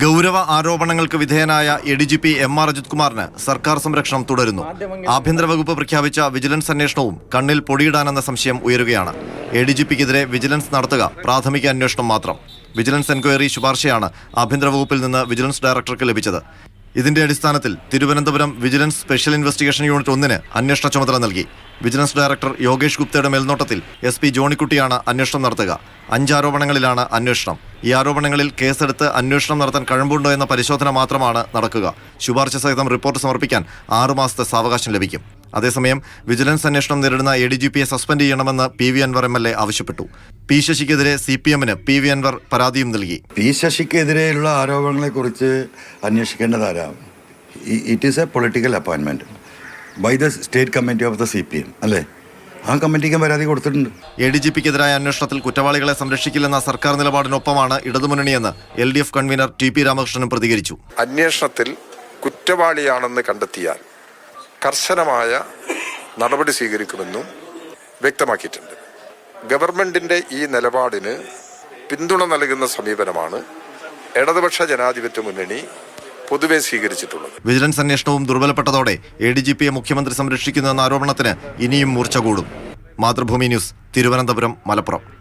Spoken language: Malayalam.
ഗൗരവ ആരോപണങ്ങൾക്ക് വിധേയനായ ADGP MR അജിത് കുമാറിന് സർക്കാർ സംരക്ഷണം തുടരുന്നു. ആഭ്യന്തര വകുപ്പ് പ്രഖ്യാപിച്ച വിജിലൻസ് അന്വേഷണവും കണ്ണിൽ പൊടിയിടാനെന്ന സംശയം ഉയരുകയാണ്. ADGPക്കെതിരെ വിജിലൻസ് നടത്തുക പ്രാഥമിക അന്വേഷണം മാത്രം. വിജിലൻസ് എൻക്വയറി ശുപാർശയാണ് ആഭ്യന്തര വകുപ്പിൽ നിന്ന് വിജിലൻസ് ഡയറക്ടർക്ക് ലഭിച്ചത്. ഇതിന്റെ അടിസ്ഥാനത്തിൽ Thiruvananthapuram vigilance special investigation unit 1 അന്വേഷണ ചുമതല നൽകി. വിജിലൻസ് ഡയറക്ടർ യോഗേഷ് ഗുപ്തയുടെ മേൽനോട്ടത്തിൽ SP ജോണിക്കുട്ടിയാണ് അന്വേഷണം നടത്തുക. 5 ആരോപണങ്ങളിലാണ് അന്വേഷണം. ഈ ആരോപണങ്ങളിൽ കേസെടുത്ത് അന്വേഷണം നടത്താൻ കഴിവുണ്ടോ എന്ന പരിശോധന മാത്രമാണ് നടക്കുക. ശുപാർശ സഹിതം റിപ്പോർട്ട് സമർപ്പിക്കാൻ 6 മാസത്തെ സാവകാശം ലഭിക്കും. അതേസമയം വിജിലൻസ് അന്വേഷണം നേരിടുന്ന ADGPയെ സസ്പെൻഡ് ചെയ്യണമെന്ന് PV അൻവർ MLA ആവശ്യപ്പെട്ടു. P ശശിക്കെതിരെ CPMന് PV അൻവർ പരാതിയും നൽകി. P ശശിക്കെതിരെയുള്ള ആരോപണങ്ങളെക്കുറിച്ച് അന്വേഷിക്കേണ്ടതാരാ? ഇറ്റ് ഈസ് എ പൊളിറ്റിക്കൽ അപ്പോയിൻമെന്റ് by the state committee of the CPM അല്ലേ? ആ കമ്മിറ്റിക്ക് പരാതി കൊടുത്തിട്ടുണ്ട്. ADGPക്കെതിരായ അന്വേഷണത്തിൽ കുറ്റവാളികളെ സംരക്ഷിക്കില്ലെന്ന സർക്കാർ നിലപാടിനൊപ്പമാണ് ഇടതുമുന്നണിയെന്ന് LDF കൺവീനർ TP രാമകൃഷ്ണനും പ്രതികരിച്ചു. അന്വേഷണത്തിൽ കുറ്റവാളിയാണെന്ന് കണ്ടെത്തിയാൽ കർശനമായ നടപടി സ്വീകരിക്കുമെന്നും വ്യക്തമാക്കിയിട്ടുണ്ട്. ഗവൺമെന്റിന്റെ ഈ നിലപാടിന് പിന്തുണ നൽകുന്ന സമീപനമാണ് ഇടതുപക്ഷ ജനാധിപത്യ മുന്നണി പൊതുവെ സ്വീകരിച്ചിട്ടുള്ളത്. വിജിലൻസ് അന്വേഷണവും ദുർബലപ്പെട്ടതോടെ ADGPയെ മുഖ്യമന്ത്രി സംരക്ഷിക്കുന്നുവെന്ന ആരോപണത്തിന് ഇനിയും മൂർച്ച കൂടും. മാതൃഭൂമി ന്യൂസ്, തിരുവനന്തപുരം, മലപ്പുറം.